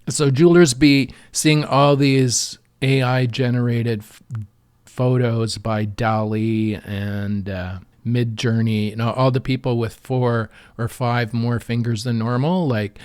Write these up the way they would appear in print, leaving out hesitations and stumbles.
So jewelers be seeing all these AI-generated photos by Dali and Mid-Journey, all the people with 4 or 5 more fingers than normal, like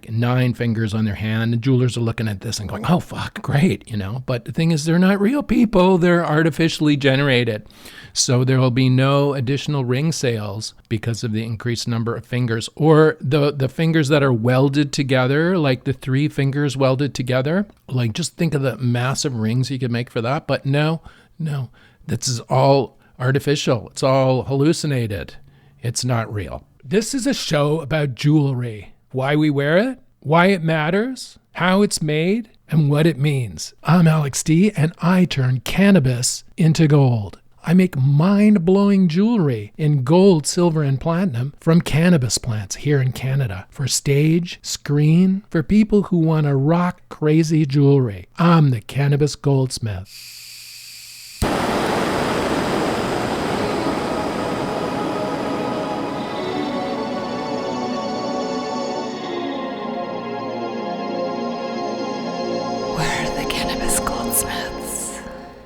9 fingers on their hand. The jewelers are looking at this and going, oh, fuck, great, But the thing is, they're not real people. They're artificially generated. So there will be no additional ring sales because of the increased number of fingers, or the fingers that are welded together, like the 3 fingers welded together. Like, just think of the massive rings you could make for that. But no, this is all artificial. It's all hallucinated. It's not real. This is a show about jewelry. Why we wear it, why it matters, how it's made, and what it means. I'm Alex D, and I turn cannabis into gold. I make mind-blowing jewelry in gold, silver, and platinum from cannabis plants here in Canada for stage, screen, for people who want to rock crazy jewelry. I'm the cannabis goldsmith.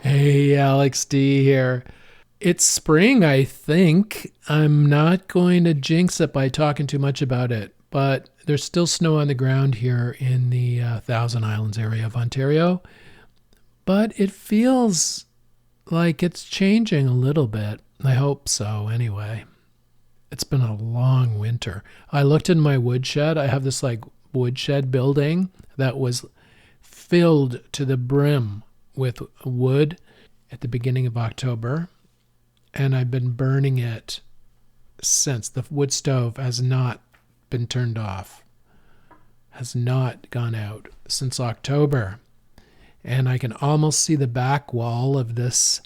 Hey, Alex D here. It's spring, I think. I'm not going to jinx it by talking too much about it, but there's still snow on the ground here in the Thousand Islands area of Ontario. But it feels like it's changing a little bit. I hope so, anyway. It's been a long winter. I looked in my woodshed. I have this woodshed building that was filled to the brim with wood at the beginning of October, and I've been burning it since. The wood stove has not been turned off, has not gone out since October, and I can almost see the back wall of this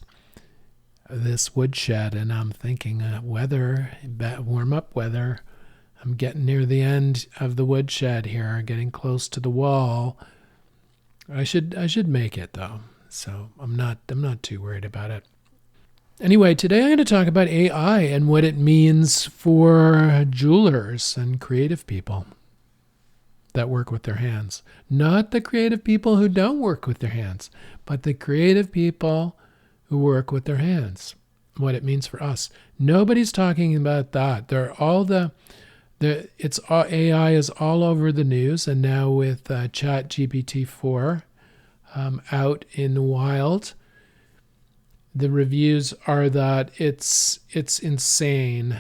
woodshed, and I'm thinking weather, warm up weather. I'm getting near the end of the woodshed here, getting close to the wall. I should make it though. So I'm not too worried about it. Anyway, today I'm going to talk about AI and what it means for jewelers and creative people that work with their hands. Not the creative people who don't work with their hands, but the creative people who work with their hands. What it means for us. Nobody's talking about that. AI is all over the news, and now with ChatGPT-4 out in the wild, the reviews are that it's insane.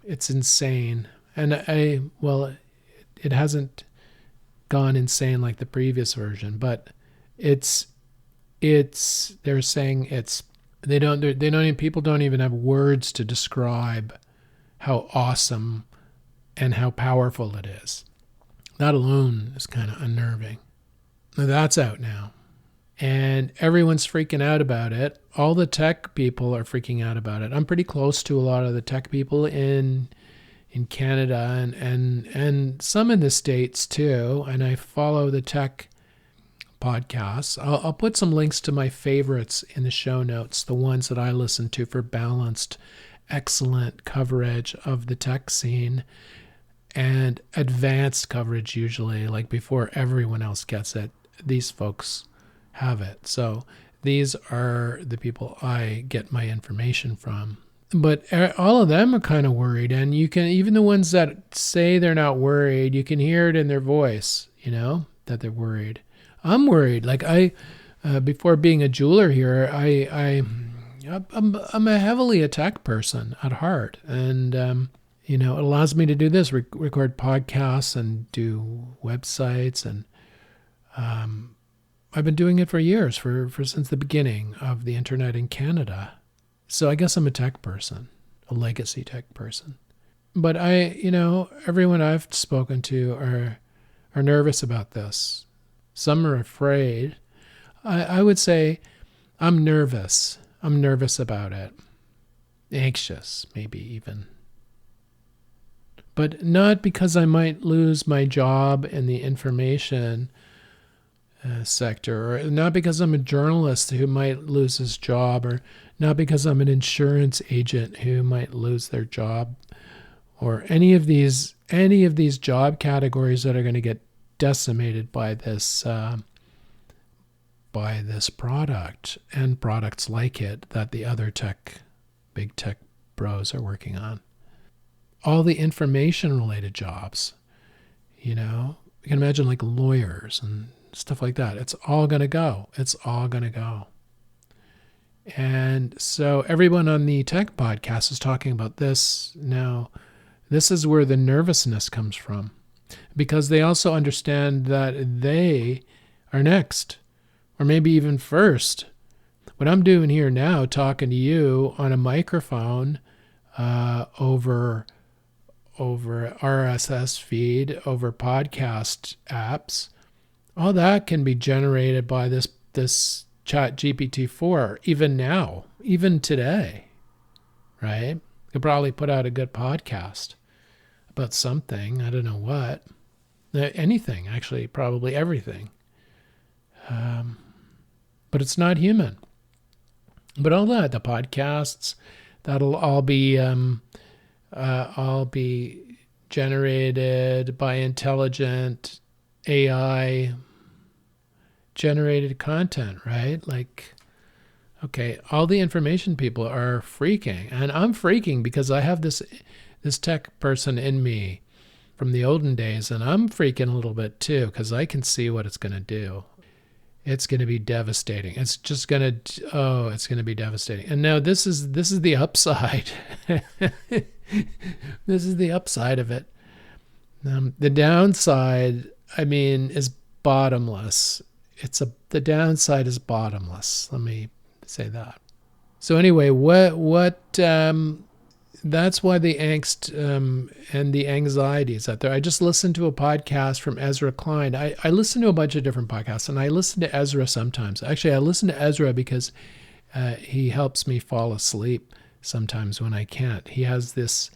It's insane. And it hasn't gone insane like the previous version, but they're saying people don't even have words to describe how awesome and how powerful it is. That alone is kind of unnerving. Now that's out now. And everyone's freaking out about it. All the tech people are freaking out about it. I'm pretty close to a lot of the tech people in Canada and some in the States too. And I follow the tech podcasts. I'll put some links to my favorites in the show notes, the ones that I listen to for balanced, excellent coverage of the tech scene and advanced coverage usually, like before everyone else gets it. These folks have it. So these are the people I get my information from. But all of them are kind of worried, and you can, even the ones that say they're not worried, you can hear it in their voice, that they're worried. I'm worried. Like before being a jeweler here, I'm a heavily a tech person at heart, and it allows me to do this, record podcasts and do websites, and I've been doing it for years, for since the beginning of the internet in Canada. So I guess I'm a tech person, a legacy tech person. But everyone I've spoken to are nervous about this. Some are afraid. I would say I'm nervous. I'm nervous about it. Anxious, maybe even. But not because I might lose my job in the information sector, or not because I'm a journalist who might lose his job, or not because I'm an insurance agent who might lose their job, or any of these job categories that are going to get decimated by this product and products like it that the other big tech bros are working on. All the information-related jobs, you can imagine like lawyers and stuff like that. It's all going to go. It's all going to go. And so everyone on the tech podcast is talking about this now. This is where the nervousness comes from, because they also understand that they are next, or maybe even first. What I'm doing here now, talking to you on a microphone over RSS feed, over podcast apps, all that can be generated by this Chat GPT-4, even now, even today, right? Could probably put out a good podcast about something. I don't know what. Anything, actually, probably everything. But it's not human. But all that, the podcasts, that'll all be generated by intelligent AI generated content, right? Like, okay, all the information people are freaking, and I'm freaking because I have this tech person in me from the olden days, and I'm freaking a little bit too because I can see what it's going to do. It's going to be devastating. It's just going to, it's going to be devastating. And now this is the upside. This is the upside of it. The downside, is bottomless. The downside is bottomless. Let me say that. So anyway, that's why the angst and the anxiety is out there. I just listened to a podcast from Ezra Klein. I listen to a bunch of different podcasts, and I listen to Ezra sometimes. Actually, I listen to Ezra because he helps me fall asleep sometimes when I can't. He has this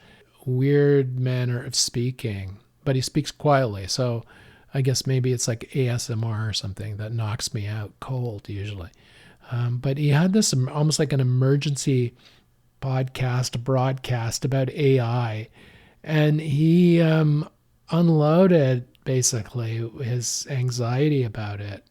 weird manner of speaking, but he speaks quietly. So I guess maybe it's like ASMR or something that knocks me out cold usually. But he had this almost like an emergency broadcast about AI, and he unloaded basically his anxiety about it,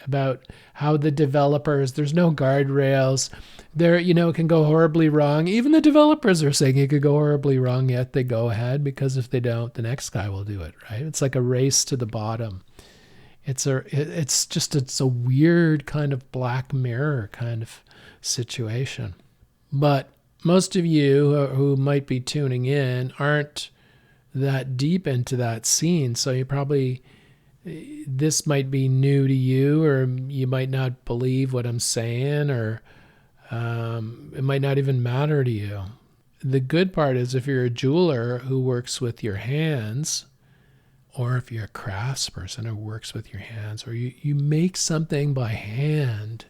about how the developers, there's no guardrails there, it can go horribly wrong. Even the developers are saying it could go horribly wrong, yet they go ahead because if they don't, the next guy will do it, right? It's like a race to the bottom. It's a weird kind of Black Mirror kind of situation. But most of you who might be tuning in aren't that deep into that scene, so this might be new to you, or you might not believe what I'm saying, or it might not even matter to you. The good part is if you're a jeweler who works with your hands, or if you're a craftsperson who works with your hands, or you make something by hand,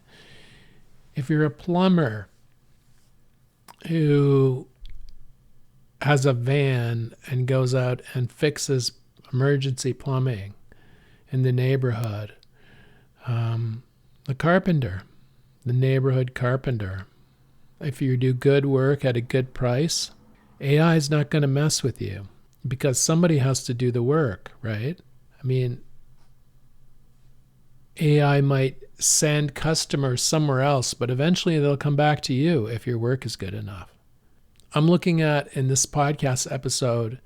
if you're a plumber who has a van and goes out and fixes emergency plumbing in the neighborhood, the neighborhood carpenter, if you do good work at a good price, AI is not going to mess with you because somebody has to do the work, right? AI might send customers somewhere else, but eventually they'll come back to you if your work is good enough. I'm looking at, in this podcast episode,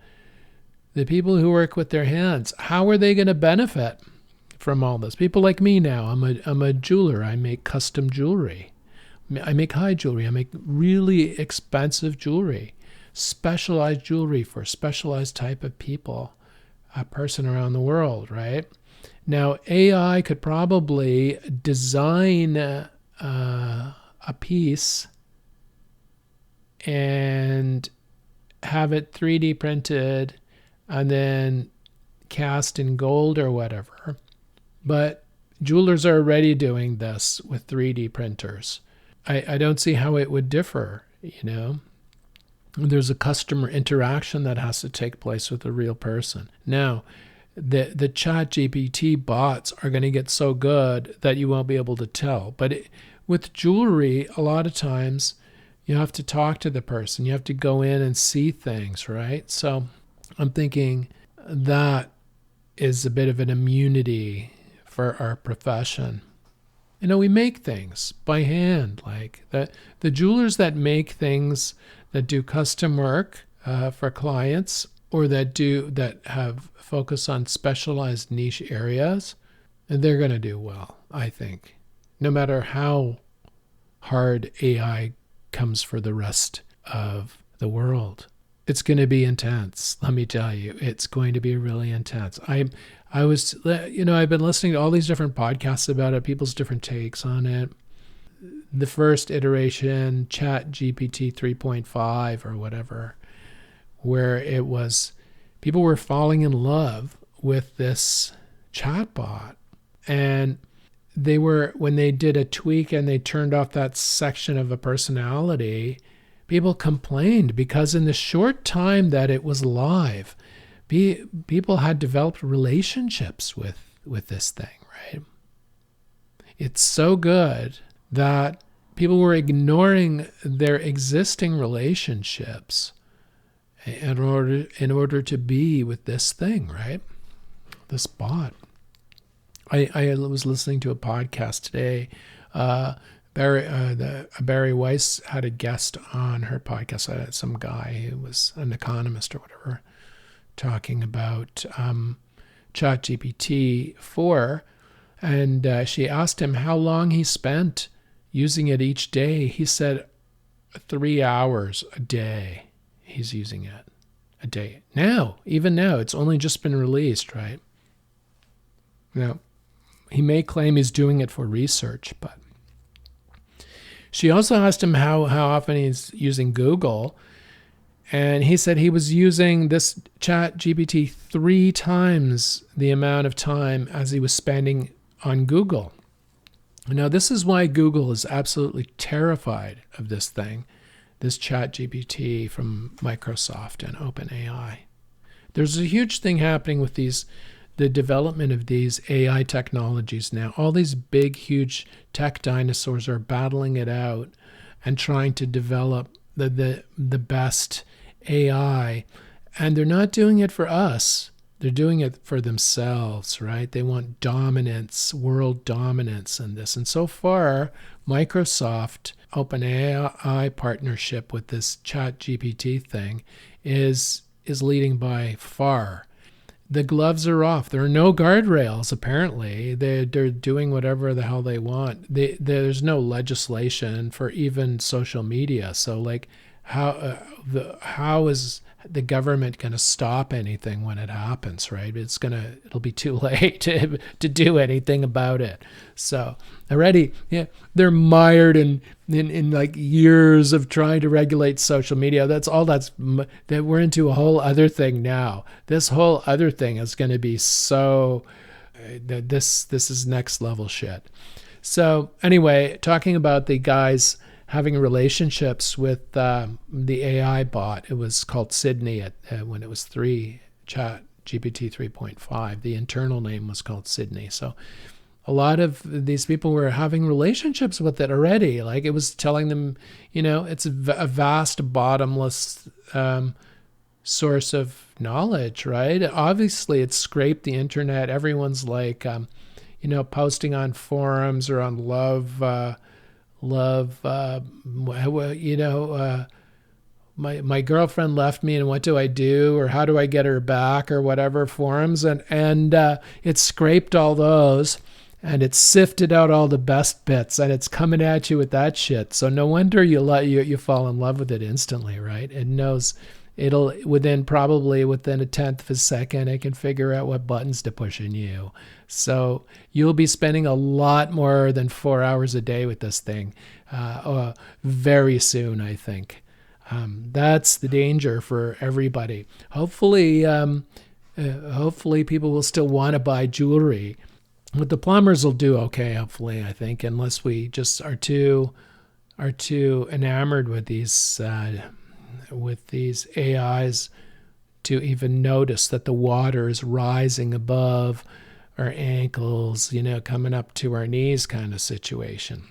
the people who work with their hands. How are they going to benefit from all this? People like me now. I'm a jeweler. I make custom jewelry. I make high jewelry. I make really expensive jewelry, specialized jewelry for a specialized type of people, a person around the world, right? Now, AI could probably design a piece and have it 3D printed and then cast in gold or whatever. But jewelers are already doing this with 3D printers. I don't see how it would differ, There's a customer interaction that has to take place with a real person. Now, the chat GPT bots are going to get so good that you won't be able to tell. But with jewelry, a lot of times you have to talk to the person. You have to go in and see things, right? So I'm thinking that is a bit of an immunity for our profession. We make things by hand, like the jewelers that make things that do custom work for clients, or that have focus on specialized niche areas, and they're going to do well, I think, no matter how hard AI comes for the rest of the world. It's going to be intense. Let me tell you, it's going to be really intense. I've been listening to all these different podcasts about it, people's different takes on it. The first iteration, Chat GPT 3.5 or whatever, where it was, people were falling in love with this chatbot. And when they did a tweak and they turned off that section of a personality, people complained because in the short time that it was live, people had developed relationships with this thing, right? It's so good that people were ignoring their existing relationships in order to be with this thing, right? This bot. I was listening to a podcast today. Bari Weiss had a guest on her podcast, some guy who was an economist or whatever, talking about ChatGPT 4, and she asked him how long he spent using it each day. He said 3 hours a day he's using it a day. Even now, it's only just been released, right? Now, he may claim he's doing it for research, but she also asked him how often he's using Google, and he said he was using this Chat GPT 3 times the amount of time as he was spending on Google. Now, this is why Google is absolutely terrified of this thing, this Chat GPT from Microsoft and OpenAI. There's a huge thing happening with the development of these AI technologies now. All these big, huge tech dinosaurs are battling it out and trying to develop the best AI. And they're not doing it for us. They're doing it for themselves, right? They want dominance, world dominance in this. And so far, Microsoft, OpenAI partnership with this Chat GPT thing is leading by far. The gloves are off. There are no guardrails, apparently. They're doing whatever the hell they want. There's no legislation for even social media. So, like, how is the government going to stop anything when it happens, right? It'll be too late to do anything about it. So already, they're mired in like years of trying to regulate social media. That we're into a whole other thing now. This whole other thing is going to be so, this is next level shit. So anyway, talking about the guys having relationships with the AI bot. It was called Sydney when it was Chat GPT 3.5. The internal name was called Sydney. So a lot of these people were having relationships with it already. Like, it was telling them, it's a vast, bottomless source of knowledge, right? Obviously, it's scraped the internet. Everyone's like, posting on forums or on my girlfriend left me and what do I do, or how do I get her back, or whatever forums, and it scraped all those and it sifted out all the best bits and it's coming at you with that shit. So no wonder you fall in love with it instantly, right? It knows within a tenth of a second, it can figure out what buttons to push in you. So you'll be spending a lot more than 4 hours a day with this thing very soon, I think. That's the danger for everybody. Hopefully people will still want to buy jewelry. But the plumbers will do okay, hopefully, I think, unless we just are too enamored with these AIs to even notice that the water is rising above our ankles, coming up to our knees kind of situation.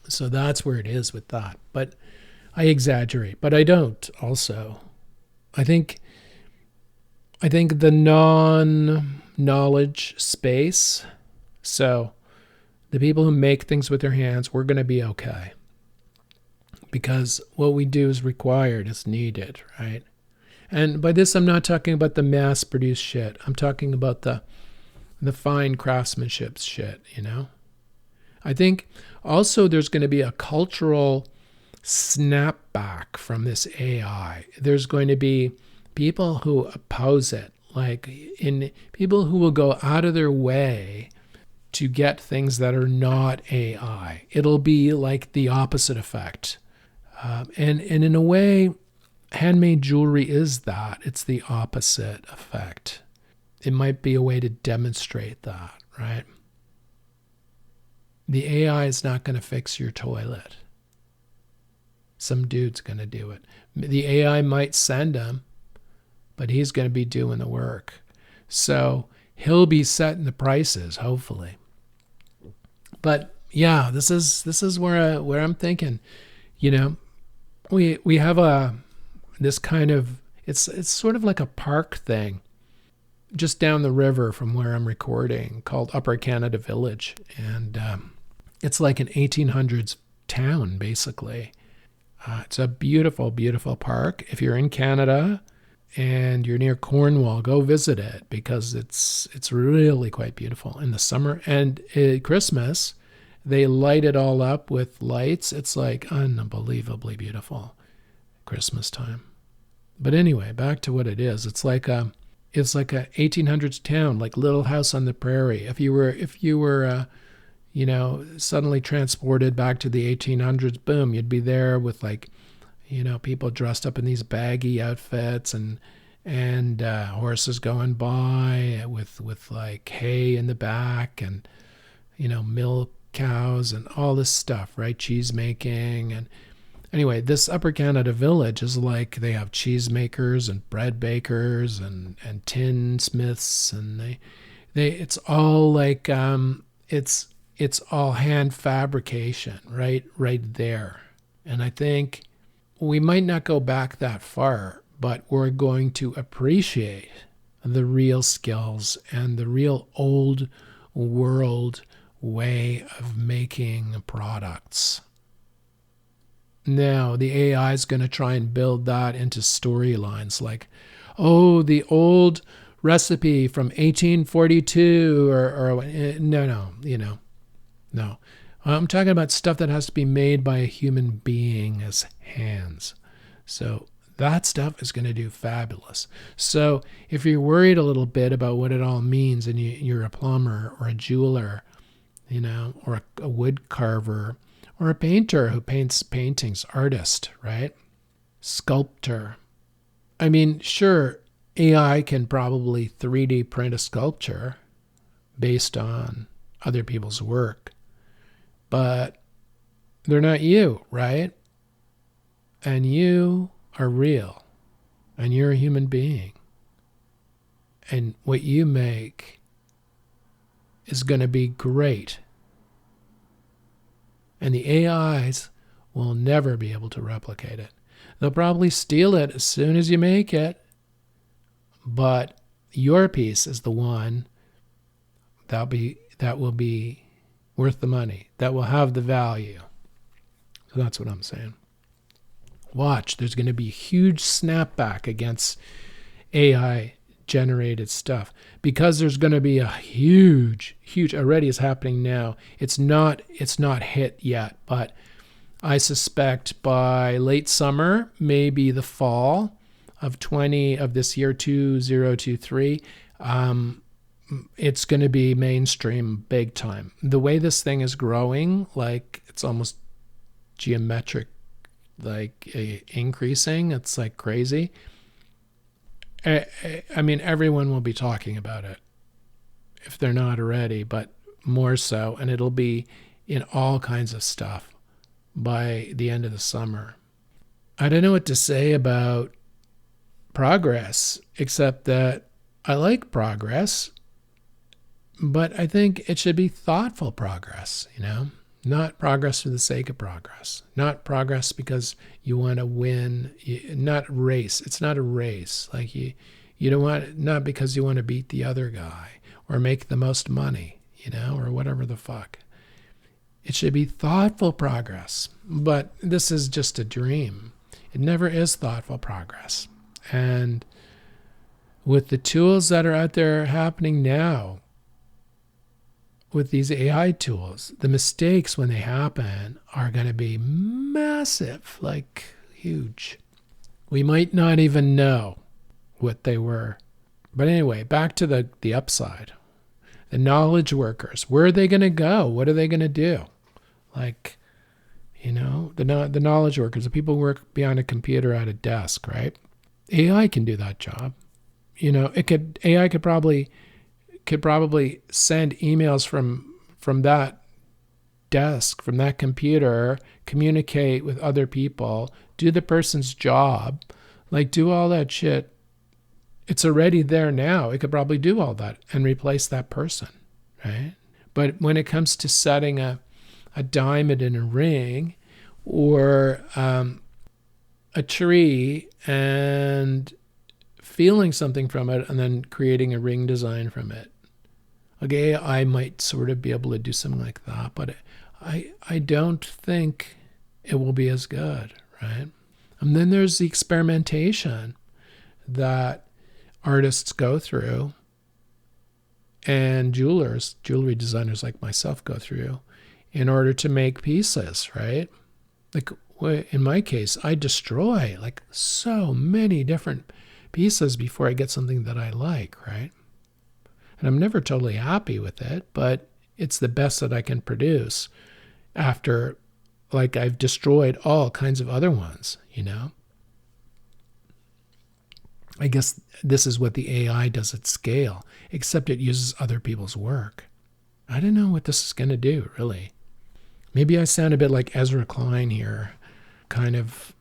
So that's where it is with that. But I exaggerate, but I don't also. I think I think the non-knowledge space, so the people who make things with their hands, we're going to be okay. Because what we do is required, it's needed, right? And by this, I'm not talking about the mass-produced shit. I'm talking about the fine craftsmanship shit, you know? I think also there's going to be a cultural snapback from this AI. There's going to be people who oppose it, like in people who will go out of their way to get things that are not AI. It'll be like the opposite effect. And in a way, handmade jewelry is that. It's the opposite effect. It might be a way to demonstrate that, right? The AI is not going to fix your toilet. Some dude's going to do it. The AI might send him, but he's going to be doing the work. So he'll be setting the prices, hopefully. But yeah, this is where I'm thinking, you know, we have this kind of, it's sort of like a park thing just down the river from where I'm recording called Upper Canada Village. And it's like an 1800s town, basically. It's a beautiful, beautiful park. If you're in Canada and you're near Cornwall, go visit it because it's really quite beautiful in the summer. And at Christmas, they light it all up with lights. It's like unbelievably beautiful Christmas time. But anyway, back to what it is. It's like a 1800s town, like Little House on the Prairie. If you were you know, suddenly transported back to the 1800s, boom, you'd be there with like, you know, people dressed up in these baggy outfits and horses going by with like hay in the back and, you know, milk cows and all this stuff, right? Cheese making. And anyway, this Upper Canada Village is like they have cheese makers and bread bakers and tinsmiths and they it's all like it's all hand fabrication right there. And I think we might not go back that far, but we're going to appreciate the real skills and the real old world way of making products. Now, the AI is going to try and build that into storylines like, oh, the old recipe from 1842 or no, you know. No, I'm talking about stuff that has to be made by a human being's hands. So that stuff is going to do fabulous. So if you're worried a little bit about what it all means and you're a plumber or a jeweler, you know, or a wood carver or a painter who paints paintings, artist, right? Sculptor. I mean, sure, AI can probably 3D print a sculpture based on other people's work. But they're not you, right? And you are real. And you're a human being. And what you make is going to be great. And the AIs will never be able to replicate it. They'll probably steal it as soon as you make it. But your piece is the one that will be worth the money, that will have the value. So that's what I'm saying. Watch, there's going to be a huge snapback against AI generated stuff because there's going to be a huge, already is happening now. It's not hit yet, but I suspect by late summer, maybe the fall of this year, 2023, it's going to be mainstream big time. The way this thing is growing, like it's almost geometric, like increasing. It's like crazy. I mean, everyone will be talking about it if they're not already, but more so. And it'll be in all kinds of stuff by the end of the summer. I don't know what to say about progress, except that I like progress. But I think it should be thoughtful progress, you know, not progress for the sake of progress, not progress because you want to win, not race. It's not a race. Like you You don't want, not because you want to beat the other guy or make the most money, or whatever the fuck. It should be thoughtful progress. But this is just a dream. It never is thoughtful progress. And with the tools that are out there happening now, with these AI tools, the mistakes when they happen are going to be massive, like huge. We might not even know what they were. But anyway, back to the upside. The knowledge workers, where are they going to go? What are they going to do? Like, the knowledge workers, the people who work behind a computer at a desk, right? AI can do that job. AI could probably send emails from that desk, from that computer, communicate with other people, do the person's job, like do all that shit. It's already there now. It could probably do all that and replace that person, right? But when it comes to setting a diamond in a ring or a tree and feeling something from it and then creating a ring design from it, okay, I might sort of be able to do something like that, but I don't think it will be as good, right? And then there's the experimentation that artists go through and jewelry designers like myself go through in order to make pieces, right? Like in my case, I destroy like so many different pieces before I get something that I like, right? And I'm never totally happy with it, but it's the best that I can produce after, like, I've destroyed all kinds of other ones, I guess this is what the AI does at scale, except it uses other people's work. I don't know what this is going to do, really. Maybe I sound a bit like Ezra Klein here, kind of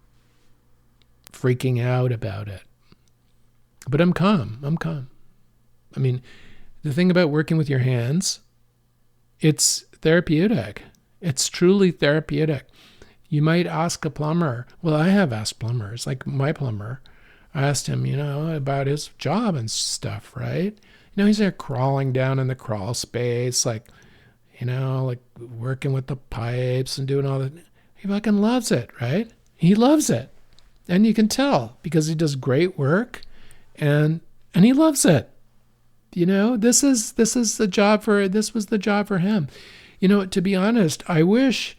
freaking out about it. But I'm calm. I mean, the thing about working with your hands, it's therapeutic. It's truly therapeutic. You might ask a plumber. Well, I have asked plumbers, like my plumber. I asked him, about his job and stuff, right? He's there crawling down in the crawl space, like working with the pipes and doing all that. He fucking loves it, right? He loves it. And you can tell because he does great work and he loves it. This was the job for him. To be honest, I wish,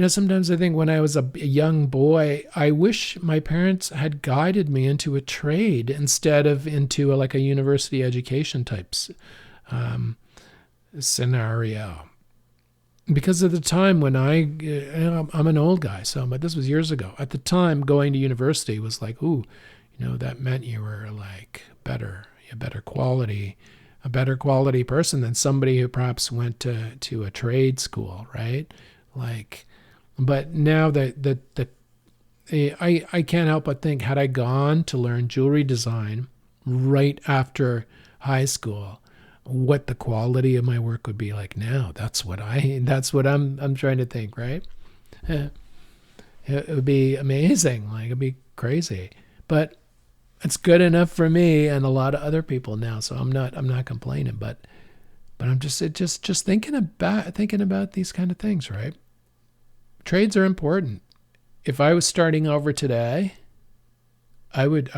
sometimes I think when I was a young boy, I wish my parents had guided me into a trade instead of into a university education types scenario. Because at the time when I'm an old guy, but this was years ago. At the time, going to university was like, that meant you were like a better quality person than somebody who perhaps went to a trade school, right? Like, but now I can't help but think, had I gone to learn jewelry design right after high school, what the quality of my work would be like now. That's what I'm trying to think, right? It would be amazing. Like, it'd be crazy. But it's good enough for me and a lot of other people now, so I'm not complaining, but I'm just thinking about these kind of things, right? Trades are important. If I was starting over today, I would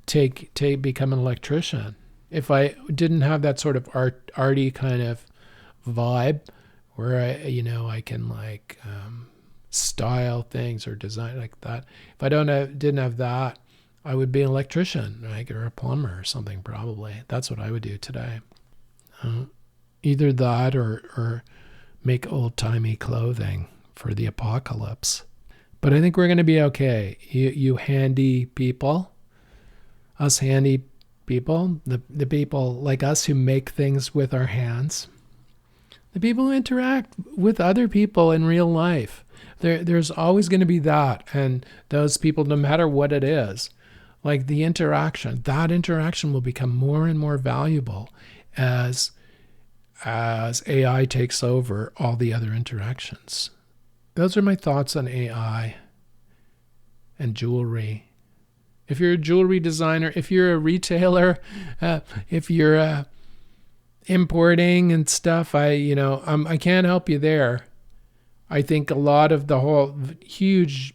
become an electrician. If I didn't have that sort of arty kind of vibe where I can like style things or design like that. If I didn't have that, I would be an electrician, like, or a plumber or something probably. That's what I would do today. Either that or make old-timey clothing for the apocalypse. But I think we're going to be okay. You handy people, us handy people, the people like us who make things with our hands, the people who interact with other people in real life. There's always going to be that. And those people, no matter what it is, like that interaction will become more and more valuable as AI takes over all the other interactions. Those are my thoughts on AI and jewelry If you're a jewelry designer, if you're a retailer, if you're importing and stuff, I can't help you there. I think a lot of the whole huge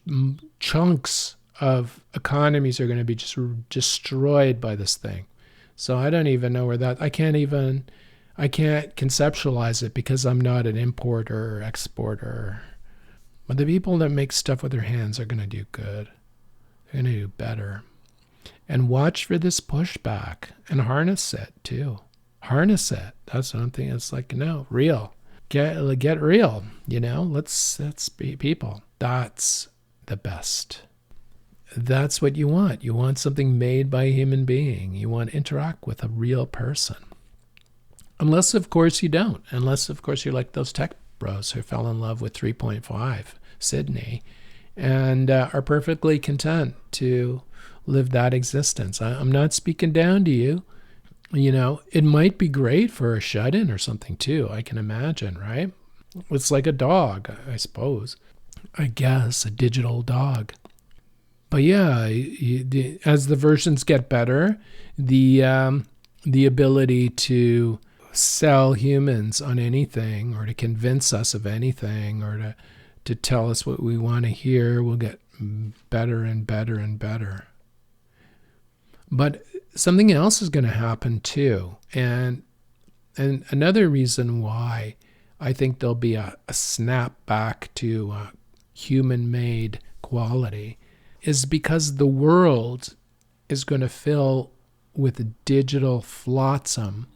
chunks of economies are going to be just destroyed by this thing. So I don't even know where that, I can't conceptualize it because I'm not an importer or exporter. But the people that make stuff with their hands are going to do good. They're going to do better. And watch for this pushback and harness it too. Harness it. That's one thing. It's like, no, real. Get real, let's be people. That's the best. That's what you want. You want something made by a human being. You want to interact with a real person. Unless, of course, you don't. Unless, of course, you're like those tech bros who fell in love with 3.5 Sydney and are perfectly content to live that existence. I'm not speaking down to you. It might be great for a shut-in or something too. I can imagine, right? It's like a dog, I suppose. I guess a digital dog. But yeah, as the versions get better, the ability to sell humans on anything or to convince us of anything or to tell us what we want to hear will get better and better and better. But something else is going to happen too. And another reason why I think there'll be a snap back to human-made quality is because the world is going to fill with digital flotsam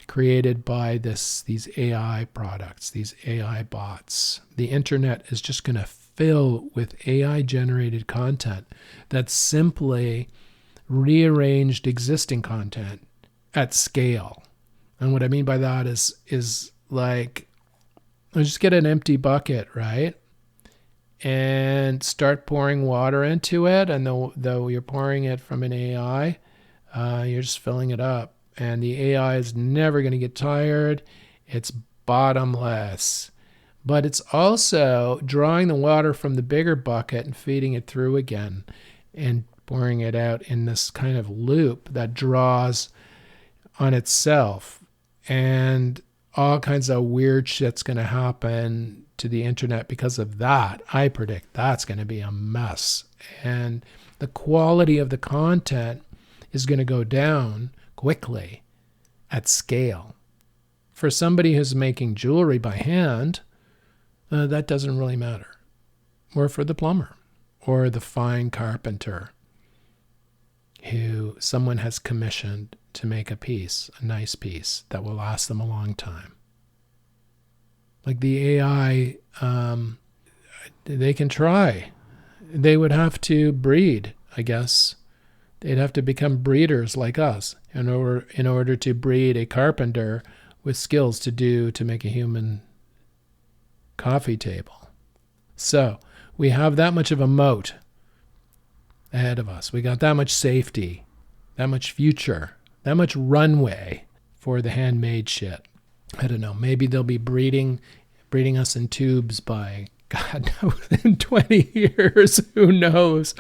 created by these AI products, these AI bots. The internet is just going to fill with AI-generated content that's simply rearranged existing content at scale. And what I mean by that is like, just get an empty bucket, right? And start pouring water into it. And though you're pouring it from an AI, you're just filling it up. And the AI is never going to get tired. It's bottomless. But it's also drawing the water from the bigger bucket and feeding it through again and pouring it out in this kind of loop that draws on itself. And all kinds of weird shit's going to happen to the internet because of that. I predict that's going to be a mess. And the quality of the content is going to go down quickly at scale. For somebody who's making jewelry by hand, that doesn't really matter. Or for the plumber or the fine carpenter who someone has commissioned to make a nice piece that will last them a long time. Like the AI, they can try. They would have to breed, I guess. They'd have to become breeders like us in order to breed a carpenter with skills to make a human coffee table. So we have that much of a moat ahead of us. We got that much safety, that much future, that much runway for the handmade shit. I don't know. Maybe they'll be breeding us in tubes by, God knows, in 20 years. Who knows?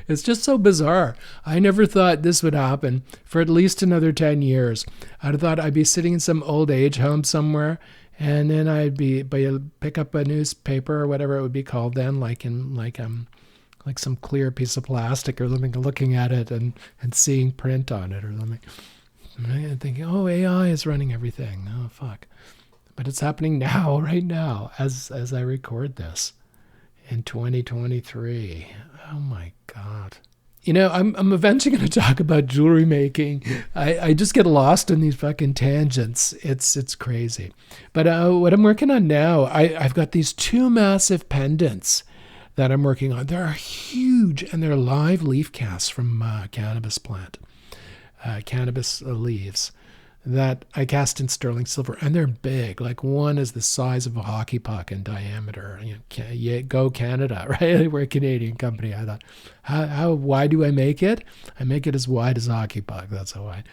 It's just so bizarre. I never thought this would happen for at least another 10 years. I'd have thought I'd be sitting in some old age home somewhere, and then I'd pick up a newspaper or whatever it would be called then, like some clear piece of plastic or something, looking at it and seeing print on it or something. And thinking, oh, AI is running everything. Oh, fuck. But it's happening now, right now, as I record this in 2023. Oh my God. I'm eventually going to talk about jewelry making. I just get lost in these fucking tangents. It's crazy. But what I'm working on now, I've got these 2 massive pendants that I'm working on. They're huge, and they're live leaf casts from cannabis plant, cannabis leaves that I cast in sterling silver, and they're big. Like one is the size of a hockey puck in diameter. Go Canada, right? We're a Canadian company. I thought, how wide do I make it? I make it as wide as a hockey puck. That's how wide.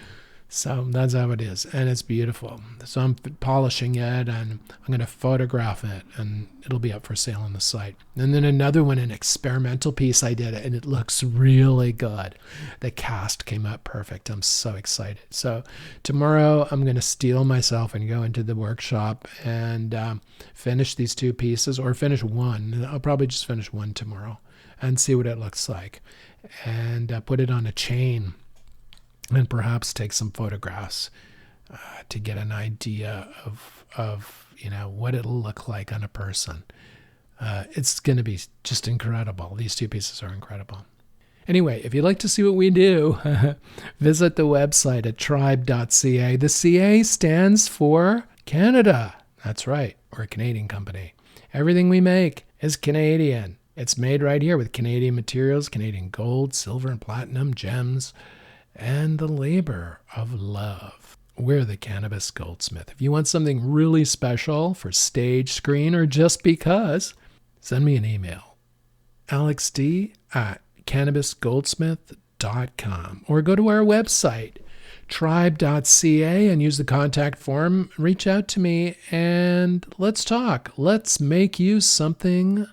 So that's how it is. And it's beautiful. So I'm polishing it and I'm going to photograph it and it'll be up for sale on the site. And then another one, an experimental piece I did, and it looks really good. The cast came out perfect. I'm so excited. So tomorrow I'm going to steel myself and go into the workshop and finish these 2 pieces, or finish one. I'll probably just finish one tomorrow and see what it looks like, and put it on a chain. And perhaps take some photographs to get an idea of what it'll look like on a person. It's going to be just incredible. These 2 pieces are incredible. Anyway, if you'd like to see what we do, visit the website at tribe.ca. The CA stands for Canada. That's right. We're a Canadian company. Everything we make is Canadian. It's made right here with Canadian materials, Canadian gold, silver, and platinum, gems, and the labor of love. We're the Cannabis Goldsmith. If you want something really special for stage, screen, or just because, send me an email. alexd@cannabisgoldsmith.com, or go to our website, tribe.ca, and use the contact form. Reach out to me and let's talk. Let's make you something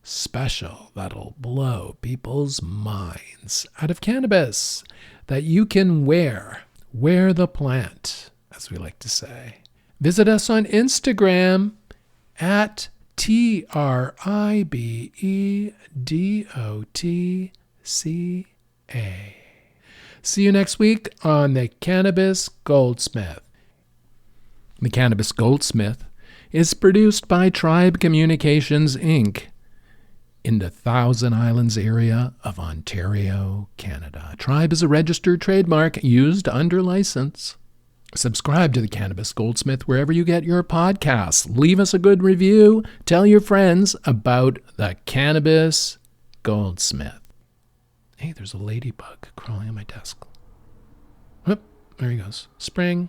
special that'll blow people's minds out of cannabis, that you can wear the plant, as we like to say. Visit us on Instagram at TRIBEDOTCA. See you next week on the Cannabis Goldsmith. The Cannabis Goldsmith is produced by Tribe Communications, Inc., in the Thousand Islands area of Ontario, Canada. Tribe is a registered trademark used under license. Subscribe to the Cannabis Goldsmith wherever you get your podcasts. Leave us a good review. Tell your friends about the Cannabis Goldsmith. Hey, there's a ladybug crawling on my desk. Whoop, there he goes. Spring.